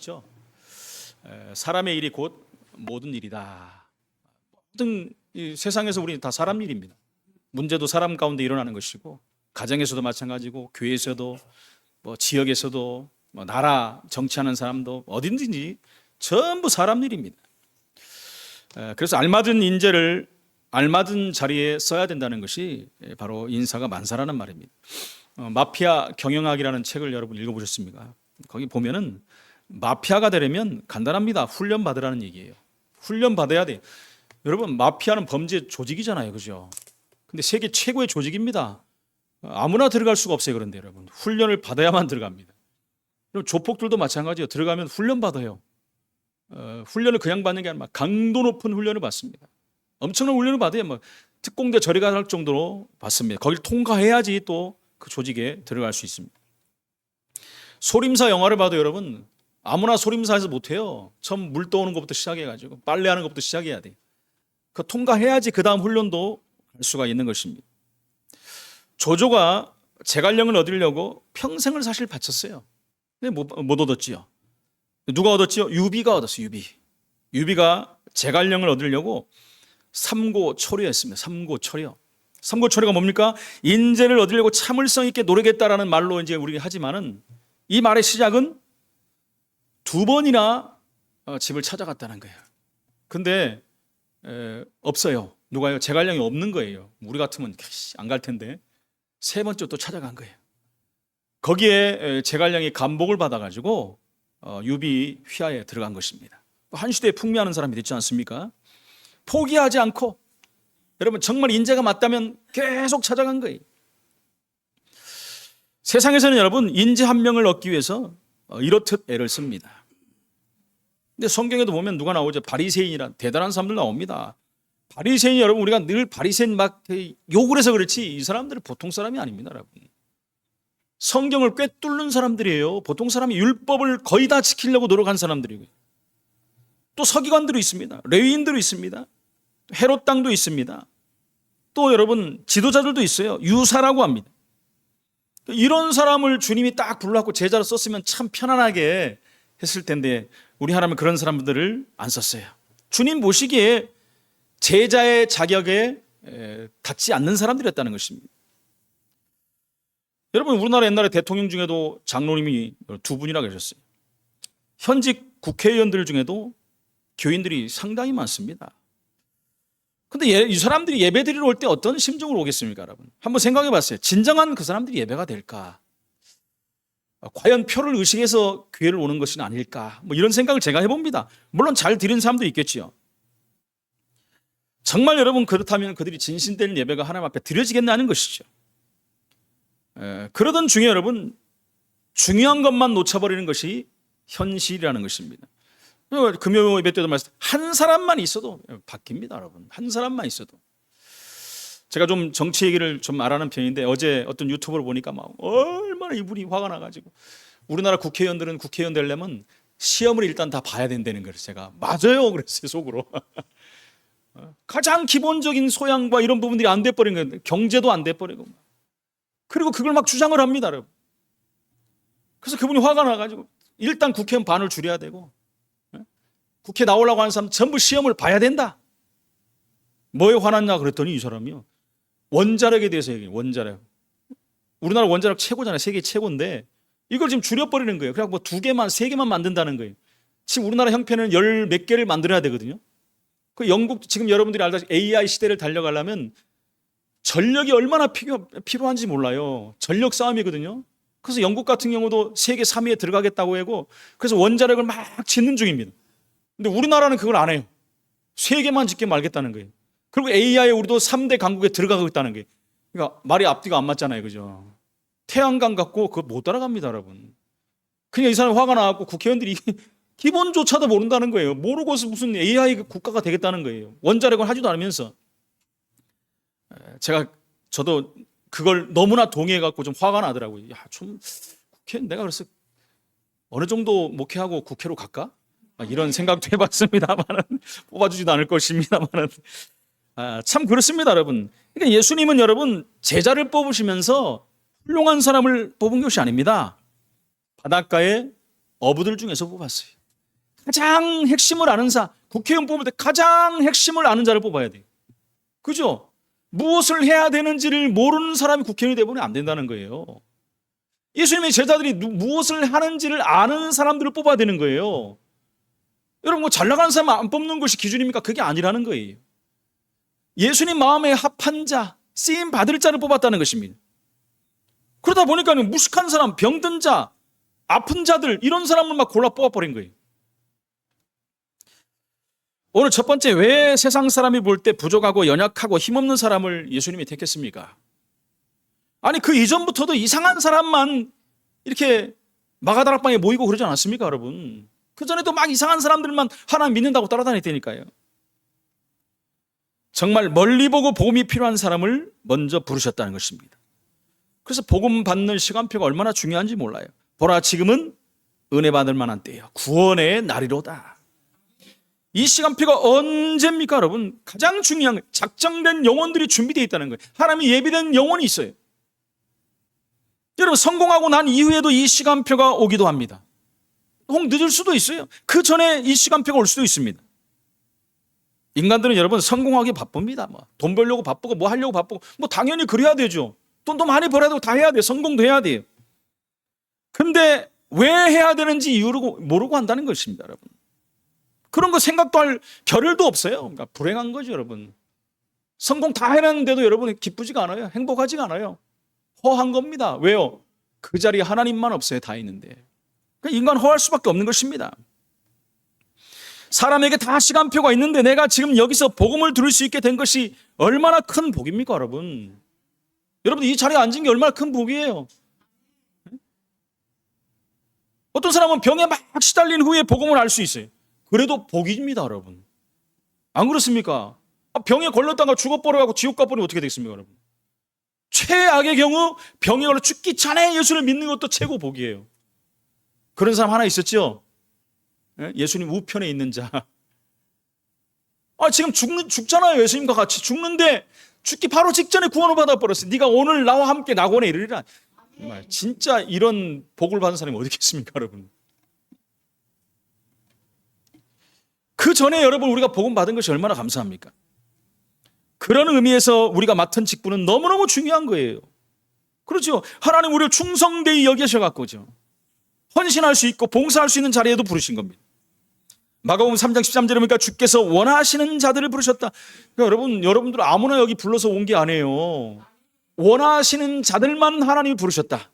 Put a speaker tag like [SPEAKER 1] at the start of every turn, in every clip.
[SPEAKER 1] 있죠. 사람의 일이 곧 모든 일이다. 모든 이 세상에서 우리는 다 사람 일입니다. 문제도 사람 가운데 일어나는 것이고, 가정에서도 마찬가지고, 교회에서도, 뭐 지역에서도, 뭐 나라 정치하는 사람도 어딘지 전부 사람 일입니다. 그래서 알맞은 인재를 알맞은 자리에 써야 된다는 것이 바로 인사가 만사라는 말입니다. 마피아 경영학이라는 책을 여러분 읽어보셨습니까? 거기 보면은 마피아가 되려면 간단합니다. 훈련 받으라는 얘기예요. 훈련 받아야 돼요. 여러분, 마피아는 범죄 조직이잖아요, 그죠? 근데 세계 최고의 조직입니다. 아무나 들어갈 수가 없어요. 그런데 여러분, 훈련을 받아야만 들어갑니다. 그럼 조폭들도 마찬가지예요. 들어가면 훈련 받아요. 훈련을 그냥 받는 게 아니라 강도 높은 훈련을 받습니다. 엄청난 훈련을 받아야 뭐 특공대 저리 갈 정도로 받습니다. 거길 통과해야지 또 그 조직에 들어갈 수 있습니다. 소림사 영화를 봐도 여러분, 아무나 소림사에서 못해요. 처음 물 떠오는 것부터 시작해가지고 빨래하는 것부터 시작해야 돼요. 그 통과해야지 그 다음 훈련도 할 수가 있는 것입니다. 조조가 제갈령을 얻으려고 평생을 사실 바쳤어요. 근데 못 얻었지요. 누가 얻었지요? 유비가 얻었어요. 유비가 제갈령을 얻으려고 삼고초려했습니다. 삼고초려. 삼고초려가 뭡니까? 인재를 얻으려고 참을성 있게 노력했다라는 말로 이제 우리가 하지만은 이 말의 시작은 2번이나 집을 찾아갔다는 거예요. 근데 없어요. 누가요? 제갈령이 없는 거예요. 우리 같으면 안 갈 텐데 3번째 또 찾아간 거예요. 거기에 제갈령이 감복을 받아가지고 유비 휘하에 들어간 것입니다. 한 시대에 풍미하는 사람이 됐지 않습니까? 포기하지 않고, 여러분 정말 인재가 맞다면 계속 찾아간 거예요. 세상에서는 여러분 인재 한 명을 얻기 위해서 이렇듯 애를 씁니다. 근데 성경에도 보면 누가 나오죠? 바리새인이란 대단한 사람들 나옵니다. 바리새인이 여러분, 우리가 늘 바리새인 막 욕을 해서 그렇지 이 사람들은 보통 사람이 아닙니다, 여러분. 성경을 꿰뚫는 사람들이에요. 보통 사람이 율법을 거의 다 지키려고 노력한 사람들이고요. 또 서기관들도 있습니다. 레위인들도 있습니다. 헤롯 당도 있습니다. 또 여러분 지도자들도 있어요. 유사라고 합니다. 이런 사람을 주님이 딱 불러갖고 제자로 썼으면 참 편안하게 했을 텐데 우리 하나님은 그런 사람들을 안 썼어요. 주님 보시기에 제자의 자격에 닿지 않는 사람들이었다는 것입니다. 여러분, 우리나라 옛날에 대통령 중에도 장로님이 2분이나 계셨어요. 현직 국회의원들 중에도 교인들이 상당히 많습니다. 근데 이 사람들이 예배 드리러 올 때 어떤 심정으로 오겠습니까, 여러분? 한번 생각해 봤어요. 진정한 그 사람들이 예배가 될까? 과연 표를 의식해서 교회를 오는 것은 아닐까? 뭐 이런 생각을 제가 해봅니다. 물론 잘 드리는 사람도 있겠지요. 정말 여러분 그렇다면 그들이 진실된 예배가 하나님 앞에 드려지겠냐는 것이죠. 그러던 중에 여러분, 중요한 것만 놓쳐버리는 것이 현실이라는 것입니다. 금요 예배 때도 말씀, 한 사람만 있어도 바뀝니다, 여러분. 한 사람만 있어도. 제가 좀 정치 얘기를 좀 말하는 편인데 어제 어떤 유튜브를 보니까 막 얼마나 이분이 화가 나가지고 우리나라 국회의원들은 국회의원 되려면 시험을 일단 다 봐야 된다는 거예요. 제가 맞아요 그랬어요, 속으로. 가장 기본적인 소양과 이런 부분들이 안 돼버린 거예요. 경제도 안 돼버리고. 그리고 그걸 막 주장을 합니다, 여러분. 그래서 그분이 화가 나가지고 일단 국회의원 반을 줄여야 되고, 국회 나오려고 하는 사람 전부 시험을 봐야 된다. 뭐에 화났냐 그랬더니 이 사람이요, 원자력에 대해서 얘기해요. 원자력. 우리나라 원자력 최고잖아요. 세계 최고인데 이걸 지금 줄여버리는 거예요. 그래서 뭐 2개만 3개만 만든다는 거예요. 지금 우리나라 형편은 10 몇 개를 만들어야 되거든요. 그 영국, 지금 여러분들이 알다시피 AI 시대를 달려가려면 전력이 얼마나 필요한지 몰라요. 전력 싸움이거든요. 그래서 영국 같은 경우도 세계 3위에 들어가겠다고 하고, 그래서 원자력을 막 짓는 중입니다. 근데 우리나라는 그걸 안 해요. 3개만 짓게 말겠다는 거예요. 그리고 AI에 우리도 3대 강국에 들어가고 있다는 거예요. 그러니까 말이 앞뒤가 안 맞잖아요, 그죠? 태양광 갖고 그거 못 따라갑니다, 여러분. 그냥 이 사람이 화가 나갖고 국회의원들이 기본조차도 모른다는 거예요. 모르고서 무슨 AI 국가가 되겠다는 거예요. 원자력을 하지도 않으면서. 저도 그걸 너무나 동의해갖고 좀 화가 나더라고요. 야, 좀 국회, 내가 그래서 어느 정도 목회하고 국회로 갈까? 이런 생각도 해봤습니다만은 뽑아주지도 않을 것입니다만은. 참 그렇습니다, 여러분. 그러니까 예수님은 여러분 제자를 뽑으시면서 훌륭한 사람을 뽑은 것이 아닙니다. 바닷가에 어부들 중에서 뽑았어요. 가장 핵심을 아는 국회의원 뽑을 때 가장 핵심을 아는 자를 뽑아야 돼요. 그죠? 무엇을 해야 되는지를 모르는 사람이 국회의원이 되면 안 된다는 거예요. 예수님의 제자들이 무엇을 하는지를 아는 사람들을 뽑아야 되는 거예요. 여러분, 잘 나가는 사람 안 뽑는 것이 기준입니까? 그게 아니라는 거예요. 예수님 마음에 합한 자, 쓰임 받을 자를 뽑았다는 것입니다. 그러다 보니까 무식한 사람, 병든 자, 아픈 자들, 이런 사람을 막 골라 뽑아버린 거예요. 오늘 첫 번째, 왜 세상 사람이 볼 때 부족하고 연약하고 힘없는 사람을 예수님이 택했습니까? 아니, 그 이전부터도 이상한 사람만 이렇게 마가다락방에 모이고 그러지 않았습니까, 여러분? 그 전에도 막 이상한 사람들만 하나님 믿는다고 따라다녔다니까요. 정말 멀리 보고 복음이 필요한 사람을 먼저 부르셨다는 것입니다. 그래서 복음 받는 시간표가 얼마나 중요한지 몰라요. 보라, 지금은 은혜 받을 만한 때예요. 구원의 날이로다. 이 시간표가 언제입니까, 여러분? 가장 중요한 거예요. 작정된 영혼들이 준비되어 있다는 거예요. 하나님이 예비된 영혼이 있어요. 여러분, 성공하고 난 이후에도 이 시간표가 오기도 합니다. 혹 늦을 수도 있어요. 그 전에 이 시간표가 올 수도 있습니다. 인간들은 여러분 성공하기 바쁩니다. 돈 벌려고 바쁘고 뭐 하려고 바쁘고 당연히 그래야 되죠. 돈도 많이 벌어야 되고 다 해야 돼요. 성공도 해야 돼요. 근데 왜 해야 되는지 이유를 모르고 한다는 것입니다, 여러분. 그런 거 생각도 할 겨를도 없어요. 그러니까 불행한 거죠, 여러분. 성공 다 해놨는데도 여러분 기쁘지가 않아요. 행복하지가 않아요. 허한 겁니다. 왜요? 그 자리에 하나님만 없어요. 다 있는데. 그러니까 인간 허할 수밖에 없는 것입니다. 사람에게 다 시간표가 있는데 내가 지금 여기서 복음을 들을 수 있게 된 것이 얼마나 큰 복입니까, 여러분? 여러분, 이 자리에 앉은 게 얼마나 큰 복이에요. 어떤 사람은 병에 막 시달린 후에 복음을 알 수 있어요. 그래도 복입니다, 여러분. 안 그렇습니까? 병에 걸렸다가 죽어버려가고 지옥 가버리면 어떻게 되겠습니까, 여러분? 최악의 경우 병에 걸려 죽기 전에 예수를 믿는 것도 최고 복이에요. 그런 사람 하나 있었죠? 예수님 우편에 있는 자. 지금 죽잖아요. 예수님과 같이 죽는데 죽기 바로 직전에 구원을 받아버렸어요. 네가 오늘 나와 함께 낙원에 이르리라. 정말 진짜 이런 복을 받은 사람이 어디 있겠습니까, 여러분? 그 전에 여러분 우리가 복음 받은 것이 얼마나 감사합니까? 그런 의미에서 우리가 맡은 직분은 너무너무 중요한 거예요. 그렇죠? 하나님 우리를 충성되이 여기셔갖고죠. 헌신할 수 있고 봉사할 수 있는 자리에도 부르신 겁니다. 마가복음 3장 13절에 보니까 주께서 원하시는 자들을 부르셨다. 그러니까 여러분들 아무나 여기 불러서 온 게 아니에요. 원하시는 자들만 하나님이 부르셨다.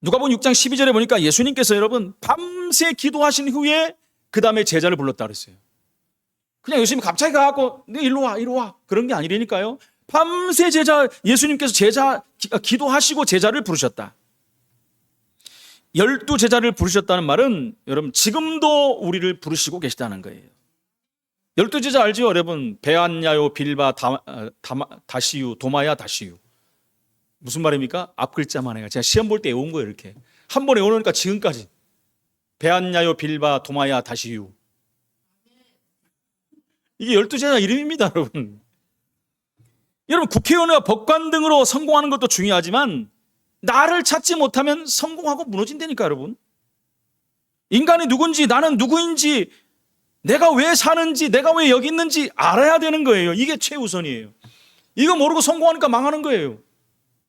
[SPEAKER 1] 누가복음 6장 12절에 보니까 예수님께서 여러분 밤새 기도하신 후에 그 다음에 제자를 불렀다 그랬어요. 그냥 예수님이 갑자기 가갖고 일로 와 그런 게 아니라니까요. 밤새 예수님께서 기도하시고 제자를 부르셨다. 12제자를 부르셨다는 말은 여러분 지금도 우리를 부르시고 계시다는 거예요. 12제자 알죠, 여러분? 베안야요, 빌바, 다시유, 도마야, 다시유. 무슨 말입니까? 앞글자만 해요. 제가 시험 볼 때 외운 거예요, 이렇게. 한 번에 외우니까 지금까지. 베안야요, 빌바, 도마야, 다시유. 이게 12제자 이름입니다, 여러분. 여러분, 국회의원과 법관 등으로 성공하는 것도 중요하지만 나를 찾지 못하면 성공하고 무너진다니까, 여러분. 인간이 누군지, 나는 누구인지, 내가 왜 사는지, 내가 왜 여기 있는지 알아야 되는 거예요. 이게 최우선이에요. 이거 모르고 성공하니까 망하는 거예요.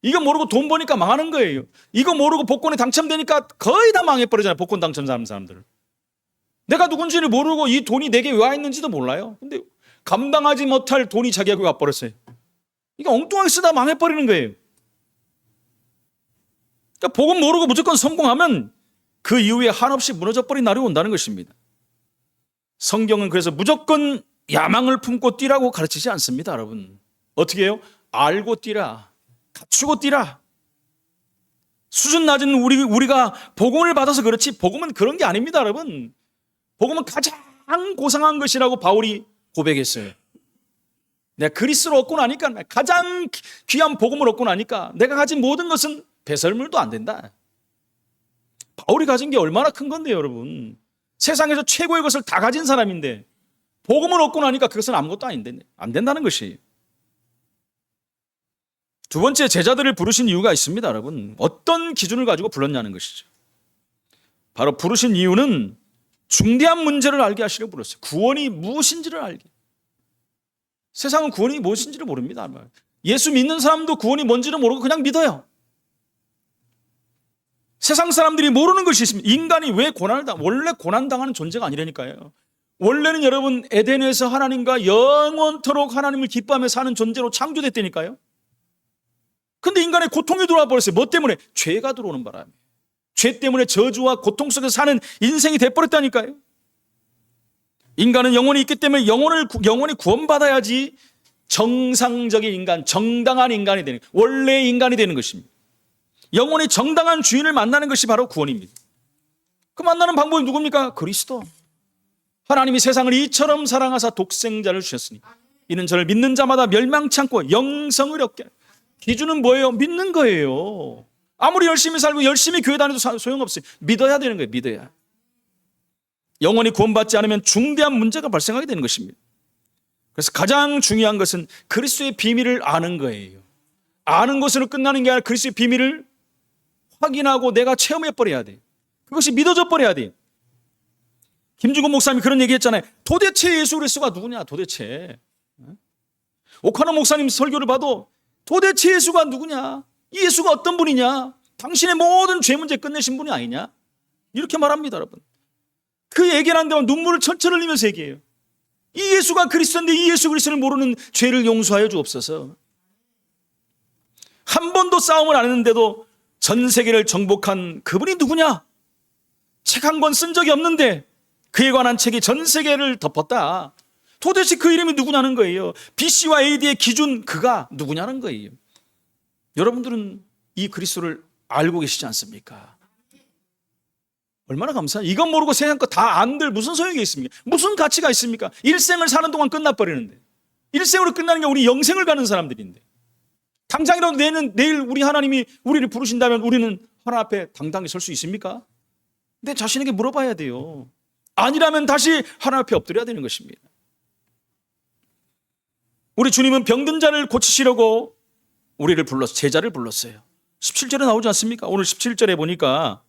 [SPEAKER 1] 이거 모르고 돈 버니까 망하는 거예요. 이거 모르고 복권에 당첨되니까 거의 다 망해버리잖아요. 복권 당첨자는 사람들. 내가 누군지를 모르고 이 돈이 내게 왜 와 있는지도 몰라요. 근데 감당하지 못할 돈이 자기에게 와버렸어요. 이거 엉뚱하게 쓰다 망해버리는 거예요. 그러니까 복음 모르고 무조건 성공하면 그 이후에 한없이 무너져버린 날이 온다는 것입니다. 성경은 그래서 무조건 야망을 품고 뛰라고 가르치지 않습니다, 여러분. 어떻게 해요? 알고 뛰라. 갖추고 뛰라. 수준 낮은 우리가 복음을 받아서 그렇지 복음은 그런 게 아닙니다, 여러분. 복음은 가장 고상한 것이라고 바울이 고백했어요. 내가 그리스도를 얻고 나니까 가장 귀한 복음을 얻고 나니까 내가 가진 모든 것은 배설물도 안 된다. 바울이 가진 게 얼마나 큰 건데요, 여러분. 세상에서 최고의 것을 다 가진 사람인데 복음을 얻고 나니까 그것은 아무것도 아닌데 안 된다는 것이. 두 번째, 제자들을 부르신 이유가 있습니다, 여러분. 어떤 기준을 가지고 불렀냐는 것이죠. 바로 부르신 이유는 중대한 문제를 알게 하시려고 불렀어요. 구원이 무엇인지를 알게. 세상은 구원이 무엇인지를 모릅니다. 예수 믿는 사람도 구원이 뭔지를 모르고 그냥 믿어요. 세상 사람들이 모르는 것이 있습니다. 인간이 왜 고난을 원래 고난당하는 존재가 아니라니까요. 원래는 여러분 에덴에서 하나님과 영원토록 하나님을 기뻐하며 사는 존재로 창조됐다니까요. 근데 인간의 고통이 들어와 버렸어요. 뭐 때문에? 죄가 들어오는 바람에. 죄 때문에 저주와 고통 속에서 사는 인생이 돼버렸다니까요. 인간은 영혼이 있기 때문에 영혼이 구원받아야지 정상적인 인간, 정당한 인간이 되는, 원래의 인간이 되는 것입니다. 영혼이 정당한 주인을 만나는 것이 바로 구원입니다. 그 만나는 방법이 누굽니까? 그리스도. 하나님이 세상을 이처럼 사랑하사 독생자를 주셨으니 이는 저를 믿는 자마다 멸망치 않고 영생을 얻게 하라. 기준은 뭐예요? 믿는 거예요. 아무리 열심히 살고 열심히 교회 다녀도 소용없어요. 믿어야 되는 거예요. 믿어야. 영원히 구원받지 않으면 중대한 문제가 발생하게 되는 것입니다. 그래서 가장 중요한 것은 그리스도의 비밀을 아는 거예요. 아는 것으로 끝나는 게 아니라 그리스도의 비밀을 확인하고 내가 체험해버려야 돼요. 그것이 믿어져 버려야 돼요. 김중곤 목사님이 그런 얘기했잖아요. 도대체 예수 그리스도가 누구냐 도대체. 오카노 목사님 설교를 봐도 도대체 예수가 누구냐, 이 예수가 어떤 분이냐, 당신의 모든 죄 문제 끝내신 분이 아니냐, 이렇게 말합니다. 여러분, 그 얘기를 한 데만 눈물을 철철 흘리면서 얘기해요. 이 예수가 그리스도인데 이 예수 그리스도를 모르는 죄를 용서하여 주옵소서. 한 번도 싸움을 안 했는데도 전 세계를 정복한 그분이 누구냐? 책 한 권 쓴 적이 없는데 그에 관한 책이 전 세계를 덮었다. 도대체 그 이름이 누구냐는 거예요. BC와 AD의 기준, 그가 누구냐는 거예요. 여러분들은 이 그리스도를 알고 계시지 않습니까? 얼마나 감사해요. 이건 모르고 세상 거 다 안들 무슨 소용이 있습니까? 무슨 가치가 있습니까? 일생을 사는 동안 끝나버리는데, 일생으로 끝나는 게 우리 영생을 가는 사람들인데, 당장이라도 내일 우리 하나님이 우리를 부르신다면 우리는 하나님 앞에 당당히 설 수 있습니까? 내 자신에게 물어봐야 돼요. 아니라면 다시 하나님 앞에 엎드려야 되는 것입니다. 우리 주님은 병든 자를 고치시려고 우리를 불렀어요. 제자를 불렀어요. 17절에 나오지 않습니까? 오늘 17절에 보니까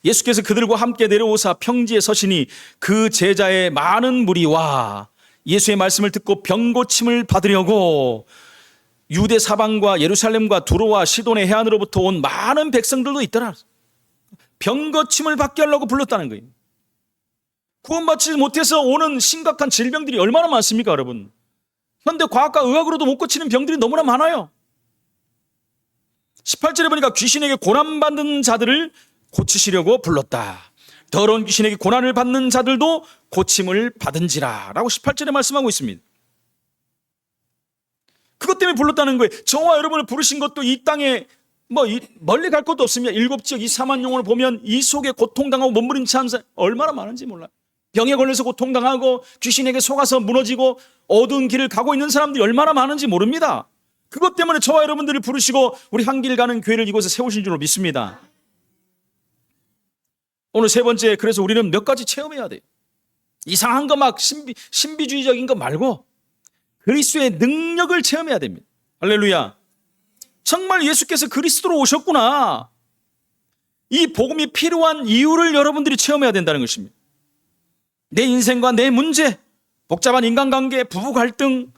[SPEAKER 1] 예수께서 그들과 함께 내려오사 평지에 서시니 그 제자의 많은 무리와 예수의 말씀을 듣고 병 고침을 받으려고 유대 사방과 예루살렘과 두로와 시돈의 해안으로부터 온 많은 백성들도 있더라. 병 고침을 받게 하려고 불렀다는 거예요. 구원받지 못해서 오는 심각한 질병들이 얼마나 많습니까, 여러분? 현대 과학과 의학으로도 못 고치는 병들이 너무나 많아요. 18절에 보니까 귀신에게 고난받는 자들을 고치시려고 불렀다. 더러운 귀신에게 고난을 받는 자들도 고침을 받은지라 라고 18절에 말씀하고 있습니다. 그것 때문에 불렀다는 거예요. 저와 여러분을 부르신 것도 이 땅에 멀리 갈 것도 없습니다. 7지역 24만 영혼을 보면 이 속에 고통당하고 몸부림치는 사람 얼마나 많은지 몰라요. 병에 걸려서 고통당하고 귀신에게 속아서 무너지고 어두운 길을 가고 있는 사람들이 얼마나 많은지 모릅니다. 그것 때문에 저와 여러분들을 부르시고 우리 한 길 가는 교회를 이곳에 세우신 줄로 믿습니다. 오늘 세 번째, 그래서 우리는 몇 가지 체험해야 돼요. 이상한 거 막 신비주의적인 거 말고 그리스도의 능력을 체험해야 됩니다. 할렐루야. 정말 예수께서 그리스도로 오셨구나. 이 복음이 필요한 이유를 여러분들이 체험해야 된다는 것입니다. 내 인생과 내 문제, 복잡한 인간관계, 부부 갈등,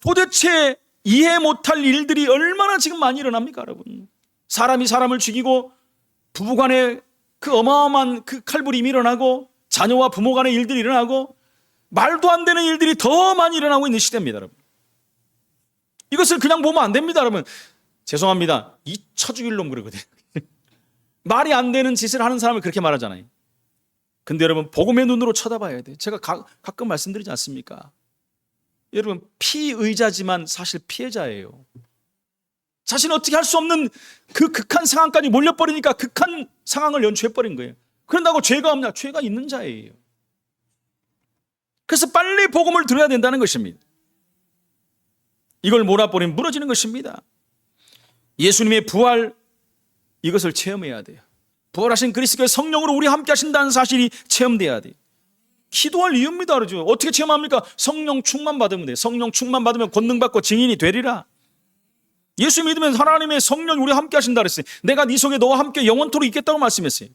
[SPEAKER 1] 도대체 이해 못할 일들이 얼마나 지금 많이 일어납니까, 여러분? 사람이 사람을 죽이고 부부간에 그 어마어마한 그 칼부림이 일어나고 자녀와 부모 간의 일들이 일어나고 말도 안 되는 일들이 더 많이 일어나고 있는 시대입니다, 여러분. 이것을 그냥 보면 안 됩니다, 여러분. 죄송합니다. 이 처죽일 놈 그러거든요. 말이 안 되는 짓을 하는 사람을 그렇게 말하잖아요. 근데 여러분, 복음의 눈으로 쳐다봐야 돼요. 제가 가끔 말씀드리지 않습니까? 여러분, 피의자지만 사실 피해자예요. 자신은 어떻게 할 수 없는 그 극한 상황까지 몰려버리니까 극한 상황을 연출해버린 거예요. 그런다고 죄가 없냐? 죄가 있는 자예요. 그래서 빨리 복음을 들어야 된다는 것입니다. 이걸 몰아버리면 무너지는 것입니다. 예수님의 부활, 이것을 체험해야 돼요. 부활하신 그리스도의 성령으로 우리 함께 하신다는 사실이 체험돼야 돼요. 기도할 이유입니다. 그러죠. 어떻게 체험합니까? 성령 충만 받으면 돼요. 성령 충만 받으면 권능 받고 증인이 되리라. 예수 믿으면 하나님의 성령 우리와 함께 하신다 그랬어요. 내가 네 속에 너와 함께 영원토록 있겠다고 말씀했어요.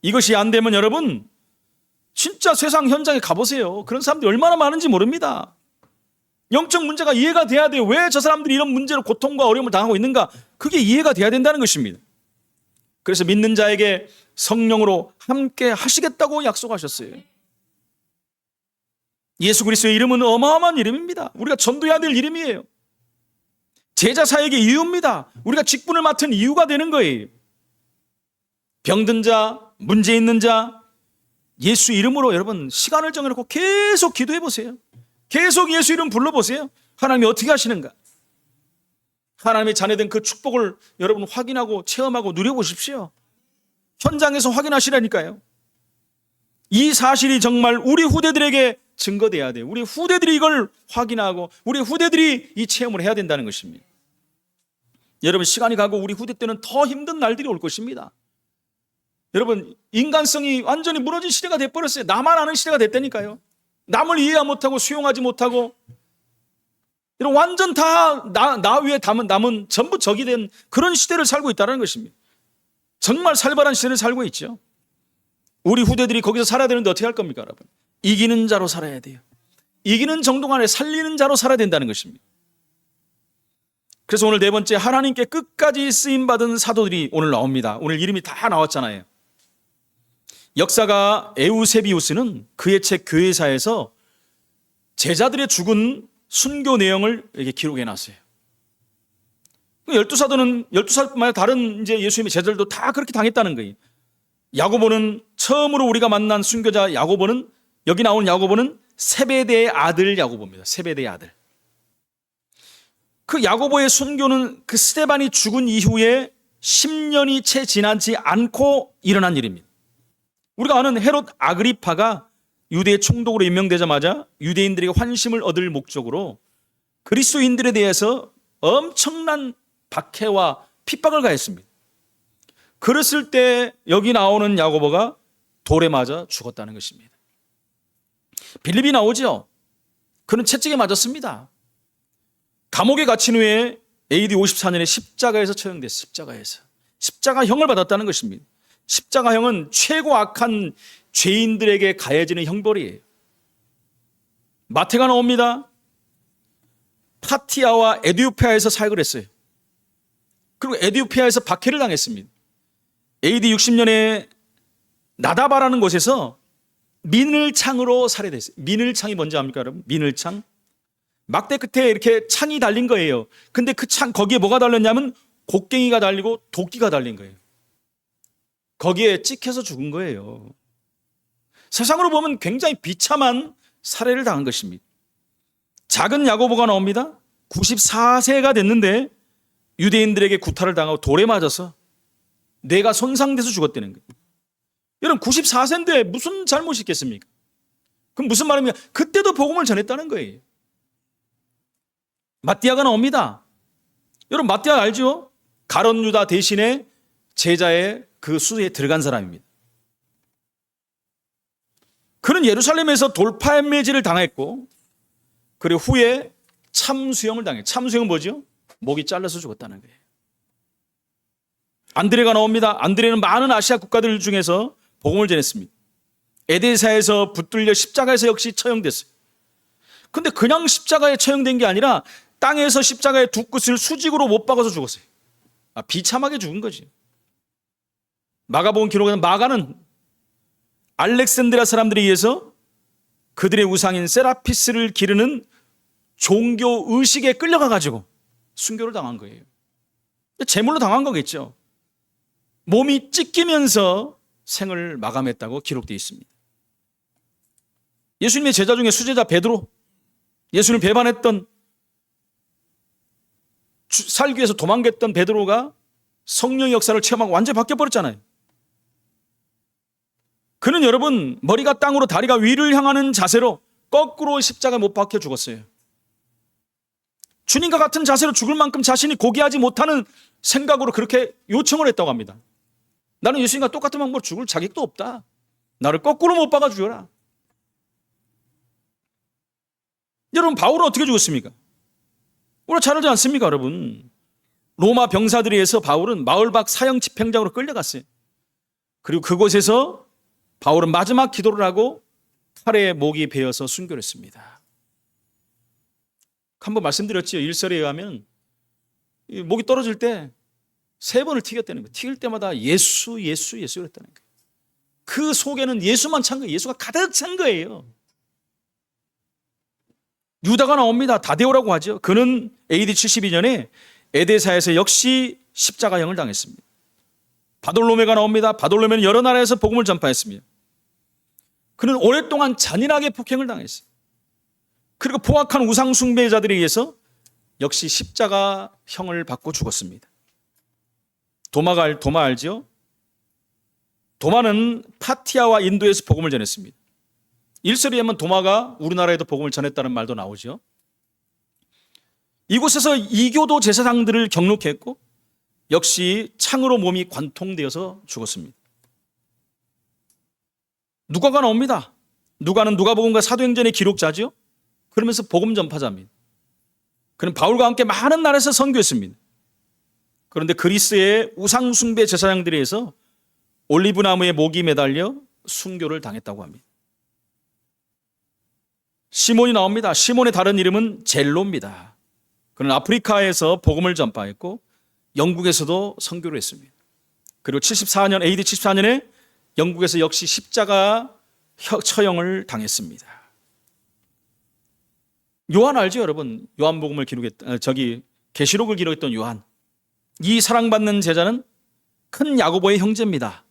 [SPEAKER 1] 이것이 안 되면 여러분 진짜 세상 현장에 가보세요. 그런 사람들이 얼마나 많은지 모릅니다. 영적 문제가 이해가 돼야 돼요. 왜 저 사람들이 이런 문제로 고통과 어려움을 당하고 있는가? 그게 이해가 돼야 된다는 것입니다. 그래서 믿는 자에게 성령으로 함께 하시겠다고 약속하셨어요. 예수 그리스도의 이름은 어마어마한 이름입니다. 우리가 전도해야 될 이름이에요. 제자 사역의 이유입니다. 우리가 직분을 맡은 이유가 되는 거예요. 병든 자, 문제 있는 자, 예수 이름으로 여러분 시간을 정해놓고 계속 기도해 보세요. 계속 예수 이름 불러보세요. 하나님이 어떻게 하시는가? 하나님의 자녀된 그 축복을 여러분 확인하고 체험하고 누려보십시오. 현장에서 확인하시라니까요. 이 사실이 정말 우리 후대들에게 증거돼야 돼요. 우리 후대들이 이걸 확인하고 우리 후대들이 이 체험을 해야 된다는 것입니다. 여러분 시간이 가고 우리 후대 때는 더 힘든 날들이 올 것입니다. 여러분 인간성이 완전히 무너진 시대가 돼버렸어요. 나만 아는 시대가 됐다니까요. 남을 이해 못하고 수용하지 못하고 이런 완전 다 나 위에 남은 전부 적이 된 그런 시대를 살고 있다는 것입니다. 정말 살벌한 시대를 살고 있죠. 우리 후대들이 거기서 살아야 되는데 어떻게 할 겁니까 여러분? 이기는 자로 살아야 돼요. 이기는 정도가 아니라 살리는 자로 살아야 된다는 것입니다. 그래서 오늘 네 번째, 하나님께 끝까지 쓰임받은 사도들이 오늘 나옵니다. 오늘 이름이 다 나왔잖아요. 역사가 에우세비우스는 그의 책 교회사에서 제자들의 죽은 순교 내용을 이렇게 기록해 놨어요. 12사도는 12살뿐만 아니라 다른 이제 예수님의 제자들도 다 그렇게 당했다는 거예요. 야고보는 처음으로 우리가 만난 순교자 야고보는, 여기 나오는 야고보는 세베대의 아들 야고보입니다. 세베대의 아들. 그 야고보의 순교는 그 스데반이 죽은 이후에 10년이 채 지나지 않고 일어난 일입니다. 우리가 아는 헤롯 아그리파가 유대 총독으로 임명되자마자 유대인들에게 환심을 얻을 목적으로 그리스도인들에 대해서 엄청난 박해와 핍박을 가했습니다. 그랬을 때 여기 나오는 야고보가 돌에 맞아 죽었다는 것입니다. 빌립이 나오죠. 그는 채찍에 맞았습니다. 감옥에 갇힌 후에 AD 54년에 십자가에서 처형됐어요. 십자가형을 받았다는 것입니다. 십자가형은 최고 악한 죄인들에게 가해지는 형벌이에요. 마태가 나옵니다. 파티아와 에디오피아에서 사역을 했어요. 그리고 에디오피아에서 박해를 당했습니다. AD 60년에 나다바라는 곳에서 민을창으로 살해됐어요. 민을창이 뭔지 압니까 여러분? 민을창. 막대 끝에 이렇게 창이 달린 거예요. 근데 그 창 거기에 뭐가 달렸냐면 곡괭이가 달리고 도끼가 달린 거예요. 거기에 찍혀서 죽은 거예요. 세상으로 보면 굉장히 비참한 살해를 당한 것입니다. 작은 야고보가 나옵니다. 94세가 됐는데 유대인들에게 구타를 당하고 돌에 맞아서 뇌가 손상돼서 죽었다는 거예요. 여러분 94세인데 무슨 잘못이 있겠습니까? 그럼 무슨 말입니까? 그때도 복음을 전했다는 거예요. 마띠아가 나옵니다. 여러분 마띠아 알죠? 가룟 유다 대신에 제자의 그 수에 들어간 사람입니다. 그는 예루살렘에서 돌팔매질을 당했고 그리고 후에 참수형을 당했어요. 참수형은 뭐죠? 목이 잘라서 죽었다는 거예요. 안드레가 나옵니다. 안드레는 많은 아시아 국가들 중에서 복음을 전했습니다. 에데사에서 붙들려 십자가에서 역시 처형됐어요. 근데 그냥 십자가에 처형된 게 아니라 땅에서 십자가의 두 끝을 수직으로 못 박아서 죽었어요. 비참하게 죽은 거지. 마가복음 기록에는 마가는 알렉산드리아 사람들에 의해서 그들의 우상인 세라피스를 기르는 종교 의식에 끌려가 가지고 순교를 당한 거예요. 제물로 당한 거겠죠. 몸이 찢기면서 생을 마감했다고 기록되어 있습니다. 예수님의 제자 중에 수제자 베드로, 예수님을 배반했던, 살기 위해서 도망갔던 베드로가 성령의 역사를 체험하고 완전히 바뀌어버렸잖아요. 그는 여러분 머리가 땅으로 다리가 위를 향하는 자세로 거꾸로 십자가에 못 박혀 죽었어요. 주님과 같은 자세로 죽을 만큼 자신이 고귀하지 못하는 생각으로 그렇게 요청을 했다고 합니다. 나는 예수님과 똑같은 방법으로 죽을 자격도 없다. 나를 거꾸로 못 박아 죽여라. 여러분 바울은 어떻게 죽었습니까? 우리가 잘 알지 않습니까, 여러분? 로마 병사들에 의해서 바울은 마을 밖 사형 집행장으로 끌려갔어요. 그리고 그곳에서 바울은 마지막 기도를 하고 칼에 목이 베어서 순교를 했습니다. 한번 말씀드렸지요. 일설에 의하면 목이 떨어질 때 3번을 튀겼다는 거예요. 튀길 때마다 예수, 예수, 예수 그랬다는 거예요. 그 속에는 예수만 찬 거예요. 예수가 가득 찬 거예요. 유다가 나옵니다. 다데오라고 하죠. 그는 AD 72년에 에데사에서 역시 십자가형을 당했습니다. 바돌로메가 나옵니다. 바돌로메는 여러 나라에서 복음을 전파했습니다. 그는 오랫동안 잔인하게 폭행을 당했어요. 그리고 포악한 우상 숭배자들에 의해서 역시 십자가형을 받고 죽었습니다. 도마 알지요? 도마는 파티아와 인도에서 복음을 전했습니다. 일설에 의하면 도마가 우리나라에도 복음을 전했다는 말도 나오죠. 이곳에서 이교도 제사장들을 경록했고 역시 창으로 몸이 관통되어서 죽었습니다. 누가가 나옵니다. 누가는 누가복음과 사도행전의 기록자죠. 그러면서 복음 전파자입니다. 그는 바울과 함께 많은 나라에서 선교했습니다. 그런데 그리스의 우상 숭배 제사장들에 의해서 올리브 나무에 목이 매달려 순교를 당했다고 합니다. 시몬이 나옵니다. 시몬의 다른 이름은 젤로입니다. 그는 아프리카에서 복음을 전파했고 영국에서도 선교를 했습니다. 그리고 AD 74년에 영국에서 역시 십자가 처형을 당했습니다. 요한 알죠, 여러분? 요한복음을 계시록을 기록했던 요한. 이 사랑받는 제자는 큰 야고보의 형제입니다.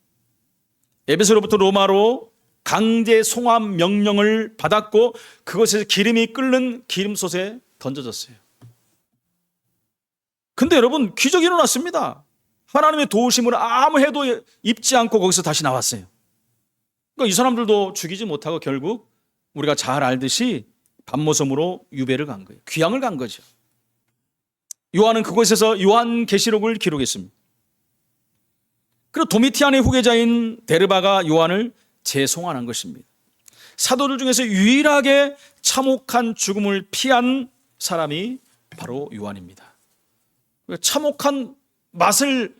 [SPEAKER 1] 에베소로부터 로마로 강제 송환 명령을 받았고 그것에서 기름이 끓는 기름솥에 던져졌어요. 근데 여러분, 기적이 일어났습니다. 하나님의 도우심으로 아무 해도 입지 않고 거기서 다시 나왔어요. 그러니까 이 사람들도 죽이지 못하고 결국 우리가 잘 알듯이 밤모섬으로 유배를 간 거예요. 귀향을 간 거죠. 요한은 그곳에서 요한계시록을 기록했습니다. 그리고 도미티안의 후계자인 데르바가 요한을 재송환한 것입니다. 사도들 중에서 유일하게 참혹한 죽음을 피한 사람이 바로 요한입니다. 참혹한 맛을,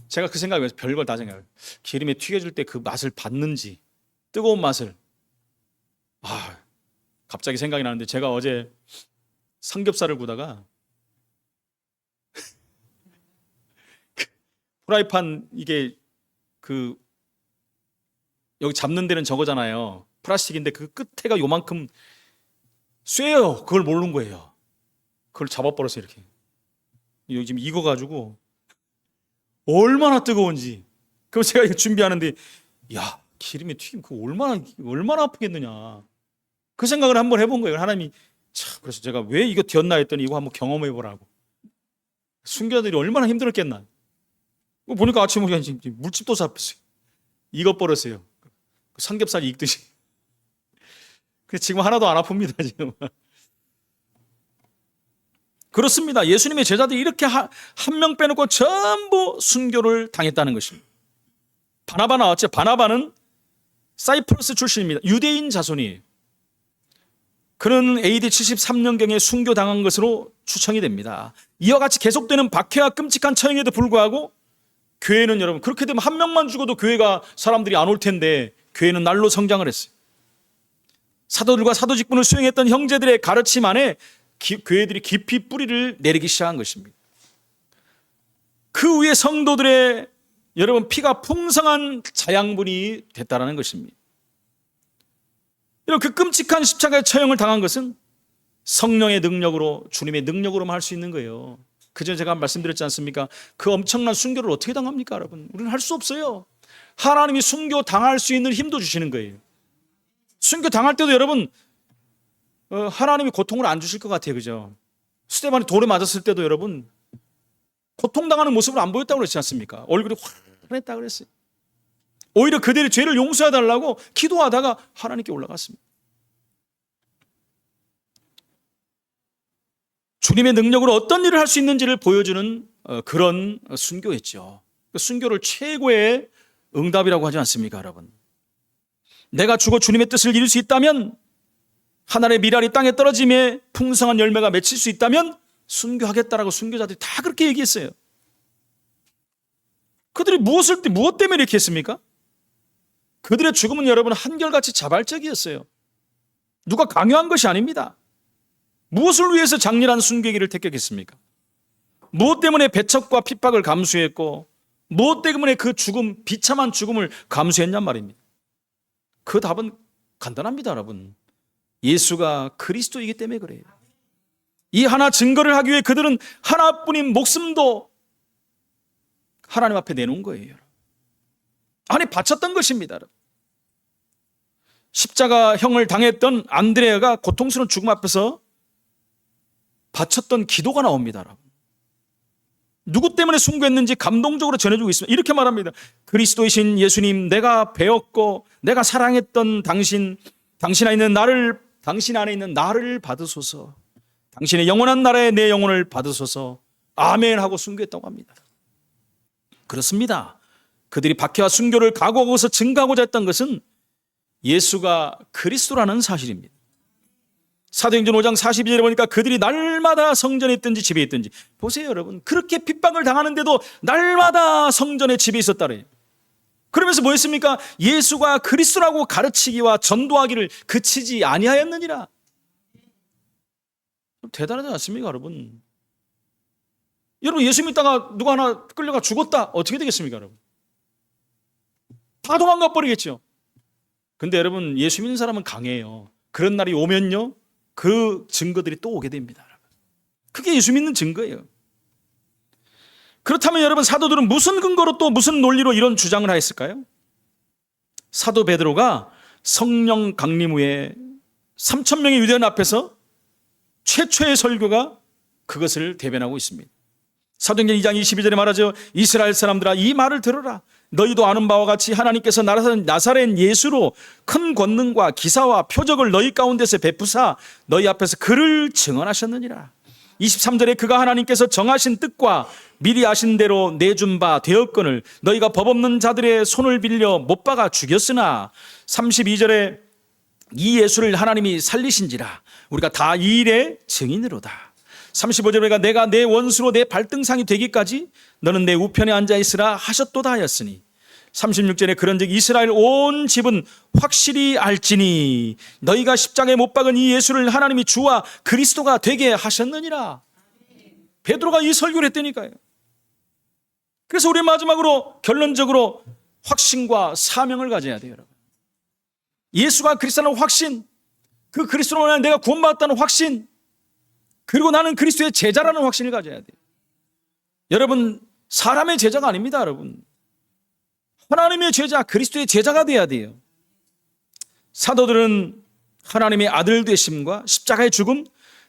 [SPEAKER 1] 제가 그 생각을 해서 별걸 다 생각해요. 기름에 튀겨질 때 그 맛을 봤는지, 뜨거운 맛을. 갑자기 생각이 나는데 제가 어제 삼겹살을 구다가 프라이팬 이게 여기 잡는 데는 저거잖아요. 플라스틱인데 그 끝에가 요만큼 쇠요. 그걸 모르는 거예요. 그걸 잡아버려서 이렇게. 여기 지금 익어가지고 얼마나 뜨거운지. 그럼 제가 이거 준비하는데, 야, 기름에 튀김 그거 얼마나 아프겠느냐. 그 생각을 한번 해본 거예요. 하나님이 그래서 제가 왜 이거 되었나 했더니 이거 한번 경험해 보라고. 순교자들이 얼마나 힘들었겠나. 보니까 아침에 물집도 잡혔어요. 익어버렸어요. 삼겹살이 익듯이. 그래서 지금 하나도 안 아픕니다. 지금. 그렇습니다. 예수님의 제자들이 이렇게 한 명 빼놓고 전부 순교를 당했다는 것입니다. 바나바 나왔죠. 바나바는 사이프러스 출신입니다. 유대인 자손이에요. 그는 AD 73년경에 순교당한 것으로 추정이 됩니다. 이와 같이 계속되는 박해와 끔찍한 처형에도 불구하고 교회는, 여러분, 그렇게 되면 한 명만 죽어도 교회가 사람들이 안 올 텐데 교회는 날로 성장을 했어요. 사도들과 사도 직분을 수행했던 형제들의 가르침 안에 교회들이 깊이 뿌리를 내리기 시작한 것입니다. 그 위에 성도들의, 여러분, 피가 풍성한 자양분이 됐다는 것입니다. 이런 그 끔찍한 십자가의 처형을 당한 것은 성령의 능력으로, 주님의 능력으로만 할 수 있는 거예요. 그전에 제가 말씀드렸지 않습니까? 그 엄청난 순교를 어떻게 당합니까, 여러분? 우리는 할 수 없어요. 하나님이 순교 당할 수 있는 힘도 주시는 거예요. 순교 당할 때도 여러분, 하나님이 고통을 안 주실 것 같아요. 그죠? 스데반이 돌에 맞았을 때도 여러분, 고통당하는 모습을 안 보였다고 그랬지 않습니까? 얼굴이 환했다고 그랬어요. 오히려 그들의 죄를 용서해달라고 기도하다가 하나님께 올라갔습니다. 주님의 능력으로 어떤 일을 할 수 있는지를 보여주는 그런 순교였죠. 순교를 최고의 응답이라고 하지 않습니까, 여러분? 내가 죽어 주님의 뜻을 이룰 수 있다면, 하늘의 미랄이 땅에 떨어짐에 풍성한 열매가 맺힐 수 있다면 순교하겠다라고 순교자들이 다 그렇게 얘기했어요. 그들이 무엇 때문에 이렇게 했습니까? 그들의 죽음은 여러분 한결같이 자발적이었어요. 누가 강요한 것이 아닙니다. 무엇을 위해서 장렬한 순교기를 택했겠습니까? 무엇 때문에 배척과 핍박을 감수했고 무엇 때문에 그 죽음, 비참한 죽음을 감수했냔 말입니다. 그 답은 간단합니다, 여러분. 예수가 그리스도이기 때문에 그래요. 이 하나 증거를 하기 위해 그들은 하나뿐인 목숨도 하나님 앞에 내놓은 거예요. 아니, 바쳤던 것입니다. 여러분. 십자가형을 당했던 안드레아가 고통스러운 죽음 앞에서 바쳤던 기도가 나옵니다. 여러분. 누구 때문에 순교했는지 감동적으로 전해주고 있습니다. 이렇게 말합니다. 그리스도이신 예수님, 내가 배웠고 내가 사랑했던 당신 안에 있는 나를 받으소서. 당신의 영원한 나라에 내 영혼을 받으소서. 아멘 하고 순교했다고 합니다. 그렇습니다. 그들이 박해와 순교를 각오하고서 증거하고자 했던 것은 예수가 그리스도라는 사실입니다. 사도행전 5장 42절에 보니까 그들이 날마다 성전에 있든지 집에 있든지, 보세요 여러분, 그렇게 핍박을 당하는데도 날마다 성전에 집에 있었다래요. 그러면서 뭐 했습니까? 예수가 그리스도라고 가르치기와 전도하기를 그치지 아니하였느니라. 대단하지 않습니까 여러분? 여러분, 예수 믿다가 누가 하나 끌려가 죽었다, 어떻게 되겠습니까 여러분? 다 도망가 버리겠죠. 근데 여러분, 예수 믿는 사람은 강해요. 그런 날이 오면요, 그 증거들이 또 오게 됩니다. 그게 예수 믿는 증거예요. 그렇다면 여러분, 사도들은 무슨 근거로 또 무슨 논리로 이런 주장을 하였을까요? 사도 베드로가 성령 강림 후에 3,000명의 유대인 앞에서 최초의 설교가 그것을 대변하고 있습니다. 사도행전 2장 22절에 말하죠. 이스라엘 사람들아, 이 말을 들어라. 너희도 아는 바와 같이 하나님께서 나사렛 예수로 큰 권능과 기사와 표적을 너희 가운데서 베푸사 너희 앞에서 그를 증언하셨느니라. 23절에 그가 하나님께서 정하신 뜻과 미리 아신 대로 내준 바 되었거늘 너희가 법 없는 자들의 손을 빌려 못 박아 죽였으나, 32절에 이 예수를 하나님이 살리신지라 우리가 다 이 일의 증인으로다. 35절에 내가 내 원수로 내 발등상이 되기까지 너는 내 우편에 앉아있으라 하셨도다 하였으니, 36절에 그런즉 이스라엘 온 집은 확실히 알지니 너희가 십자가에 못 박은 이 예수를 하나님이 주와 그리스도가 되게 하셨느니라. 베드로가 이 설교를 했다니까요. 그래서 우리 마지막으로 결론적으로 확신과 사명을 가져야 돼요. 여러분, 예수가 그리스도라는 확신, 그 그리스도로 인해 내가 구원받았다는 확신, 그리고 나는 그리스도의 제자라는 확신을 가져야 돼요. 여러분, 사람의 제자가 아닙니다. 여러분, 하나님의 제자, 그리스도의 제자가 돼야 돼요. 사도들은 하나님의 아들 되심과 십자가의 죽음,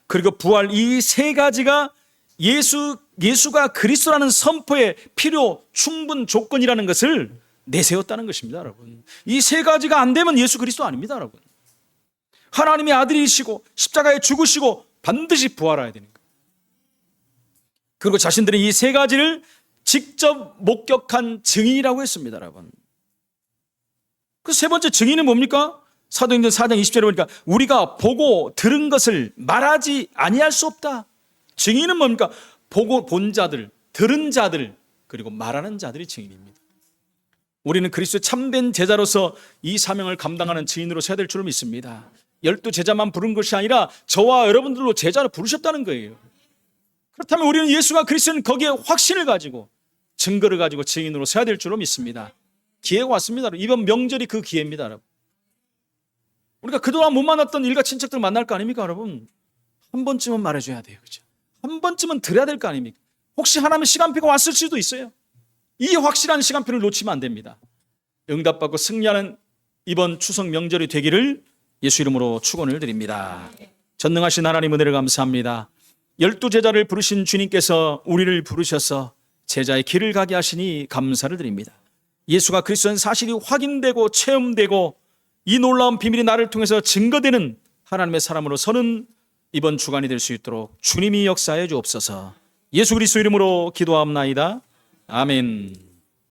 [SPEAKER 1] 그리고 부활, 이 세 가지가 예수가 그리스도라는 선포의 필요 충분 조건이라는 것을 내세웠다는 것입니다. 여러분, 이 세 가지가 안 되면 예수 그리스도 아닙니다. 여러분, 하나님의 아들이시고 십자가에 죽으시고 반드시 부활해야 되는 거예요. 그리고 자신들은 이 세 가지를 직접 목격한 증인이라고 했습니다. 여러분, 그 세 번째 증인은 뭡니까? 사도행전 4장 20절에 보니까 우리가 보고 들은 것을 말하지 아니할 수 없다. 증인은 뭡니까? 보고 본 자들, 들은 자들, 그리고 말하는 자들이 증인입니다. 우리는 그리스도의 참된 제자로서 이 사명을 감당하는 증인으로 서야 될 줄 믿습니다. 12제자만 부른 것이 아니라 저와 여러분들로 제자를 부르셨다는 거예요. 그렇다면 우리는 예수가 그리스도는 거기에 확신을 가지고 증거를 가지고 증인으로 서야 될 줄로 믿습니다. 기회가 왔습니다. 이번 명절이 그 기회입니다. 여러분, 우리가 그동안 못 만났던 일가 친척들 만날 거 아닙니까? 여러분, 한 번쯤은 말해줘야 돼요. 그렇죠? 한 번쯤은 드려야 될 거 아닙니까? 혹시 하나님의 시간표가 왔을 수도 있어요. 이 확실한 시간표를 놓치면 안 됩니다. 응답받고 승리하는 이번 추석 명절이 되기를 예수 이름으로 축원을 드립니다. 전능하신 하나님 은혜를 감사합니다. 12제자를 부르신 주님께서 우리를 부르셔서 제자의 길을 가게 하시니 감사를 드립니다. 예수가 그리스도는 사실이 확인되고 체험되고 이 놀라운 비밀이 나를 통해서 증거되는 하나님의 사람으로 서는 이번 주간이 될 수 있도록 주님이 역사해 주옵소서. 예수 그리스도 이름으로 기도하옵나이다. 아멘.